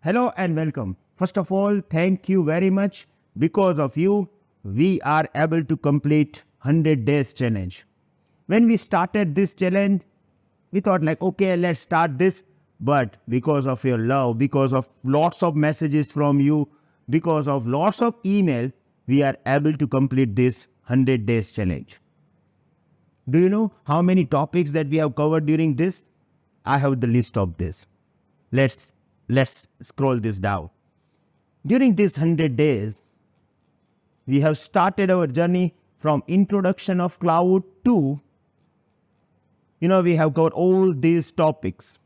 Hello and welcome. First of all, thank you very much. Because of you, we are able to complete 100 days challenge. When we started this challenge, we thought like, okay, let's start this. But because of your love, because of lots of messages from you, because of lots of email, we are able to complete this 100 days challenge. Do you know how many topics that we have covered during this? I have the list of this. Let's scroll this down. During these 100 days, we have started our journey from introduction of cloud to, we have covered all these topics.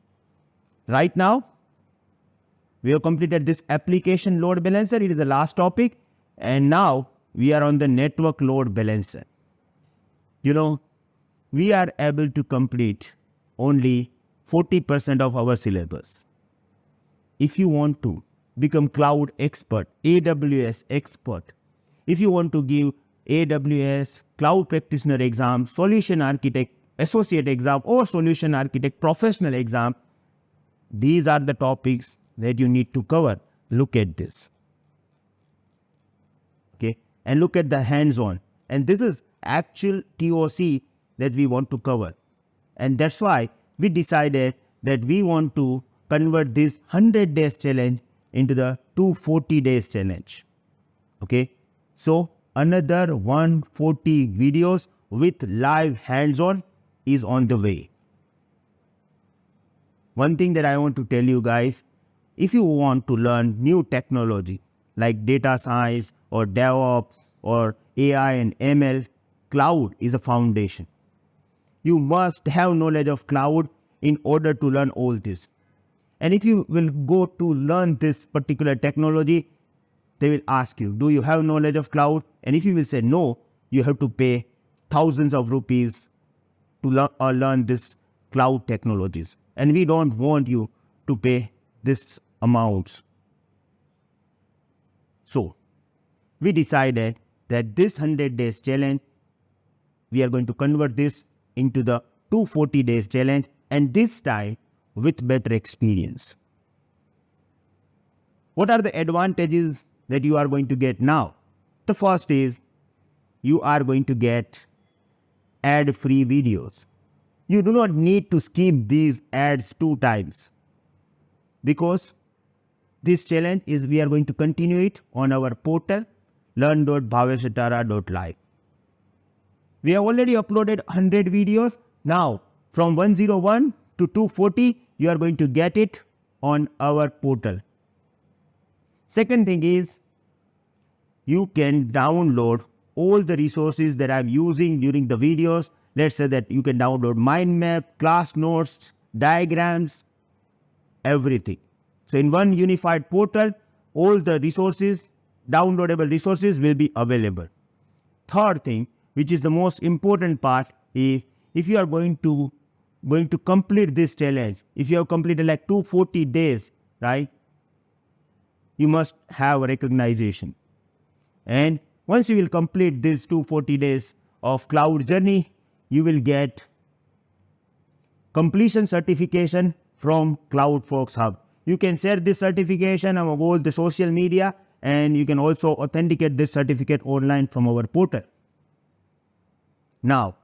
Right now, we have completed this application load balancer. It is the last topic. And now we are on the network load balancer. We are able to complete only 40% of our syllabus. If you want to become cloud expert, AWS expert, if you want to give AWS cloud practitioner exam, solution architect associate exam, or solution architect professional exam, these are the topics that you need to cover. Look at this. Okay, and look at the hands-on. And this is actual TOC that we want to cover. And that's why we decided that we want to convert this 100 days challenge into the 240 days challenge. Okay, so another 140 videos with live hands-on is on the way. One thing that I want to tell you guys, if you want to learn new technology like data science or DevOps or AI and ML, cloud is a foundation. You must have knowledge of cloud in order to learn all this. And if you will go to learn this particular technology, they will ask you, do you have knowledge of cloud? And if you will say no, you have to pay thousands of rupees to learn this cloud technologies. And we don't want you to pay this amounts. So, we decided that this 100 days challenge, we are going to convert this into the 240 days challenge, and this time with better experience. What are the advantages that you are going to get now? The first is you are going to get ad-free videos. You do not need to skip these ads 2 times because this challenge is we are going to continue it on our portal learn.bhaveshatara.live. We have already uploaded 100 videos. Now from 101 to 240, you are going to get it on our portal. Second thing is, you can download all the resources that I'm using during the videos. Let's say that you can download mind map, class notes, diagrams, everything. So in one unified portal, all the resources, downloadable resources will be available. Third thing, which is the most important part, is if you are going to complete this challenge, if you have completed like 240 days, right, you must have a recognition. And once you will complete this 240 days of cloud journey, you will get completion certification from CloudFolks HUB. You can share this certification on all the social media, and you can also authenticate this certificate online from our portal. Now,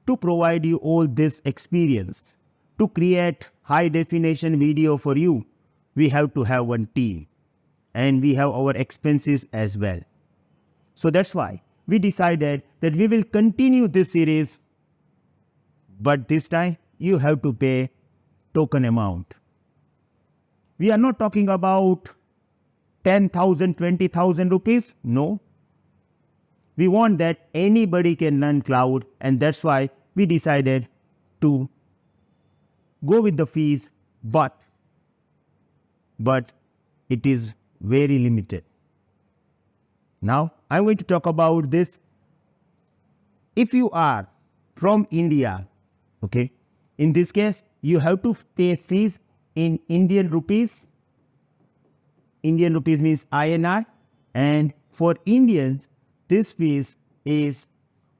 to provide you all this experience, to create high definition video for you, we have to have one team, and we have our expenses as well. So that's why we decided that we will continue this series, but this time you have to pay token amount. We are not talking about 10,000, 20,000 rupees. No. We want that anybody can learn cloud, and that's why we decided to go with the fees, but it is very limited. Now, I'm going to talk about this. If you are from India, okay, in this case, you have to pay fees in Indian rupees. Indian rupees means INR, and for Indians, this fees is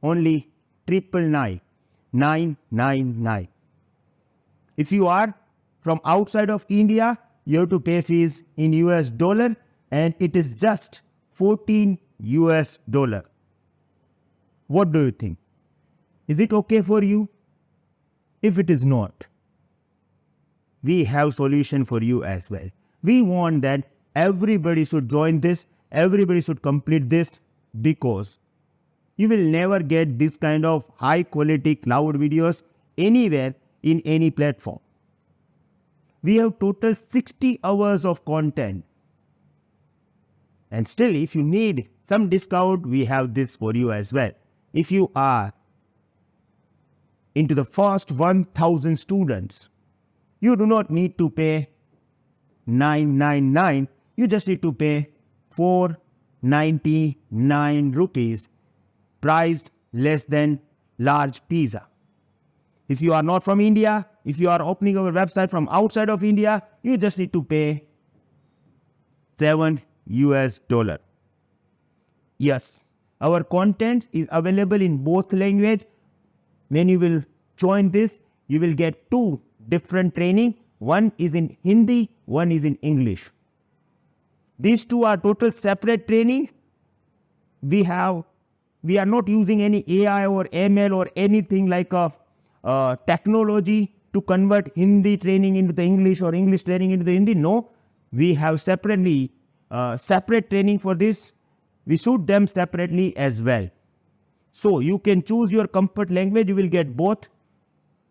only 999. If you are from outside of India, you have to pay fees in US dollar, and it is just $14 US. What do you think? Is it okay for you? If it is not, we have solution for you as well. We want that everybody should join this, everybody should complete this, because you will never get this kind of high quality cloud videos anywhere in any platform. We have total 60 hours of content. And still, if you need some discount, we have this for you as well. If you are into the first 1,000 students, you do not need to pay $999. You just need to pay 499 rupees, priced less than large pizza. If you are not from India, if you are opening our website from outside of India, you just need to pay $7 US. Yes, our content is available in both language. When you will join this, you will get 2 different training. One is in Hindi, one is in English. These 2 are total separate training. We are not using any AI or ML or anything like a technology to convert Hindi training into the English or English training into the Hindi. No, we have separate training for this. We shoot them separately as well. So you can choose your comfort language. You will get both.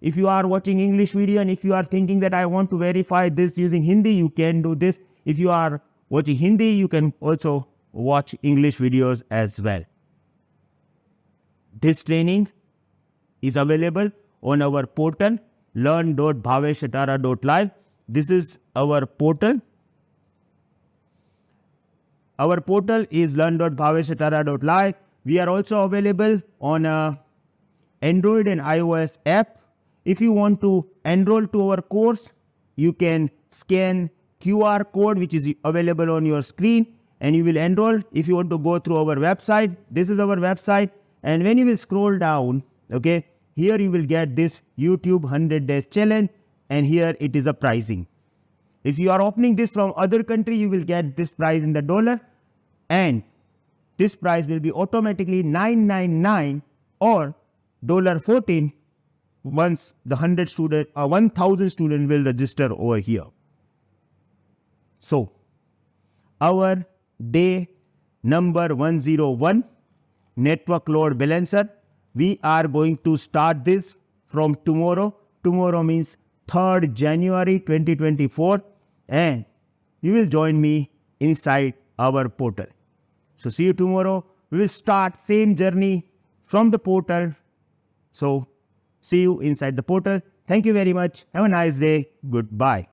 If you are watching English video and if you are thinking that I want to verify this using Hindi, you can do this. If you are watching Hindi, you can also watch English videos as well. This training is available on our portal learn.bhaveshatara.live. This is our portal. Our portal is learn.bhaveshatara.live. We are also available on Android and iOS app. If you want to enroll to our course, you can scan QR code which is available on your screen and you will enroll. If you want to go through our website, this is our website, and when you will scroll down, okay, here you will get this YouTube 100 days challenge, and here it is a pricing. If you are opening this from other country, you will get this price in the dollar, and this price will be automatically $999 or $14 once the 1,000 student will register over here. So, our day number 101, network load balancer, we are going to start this from tomorrow. Tomorrow means 3rd January 2024, and you will join me inside our portal. So see you tomorrow. We will start same journey from the portal. So see you inside the portal. Thank you very much. Have a nice day. Goodbye.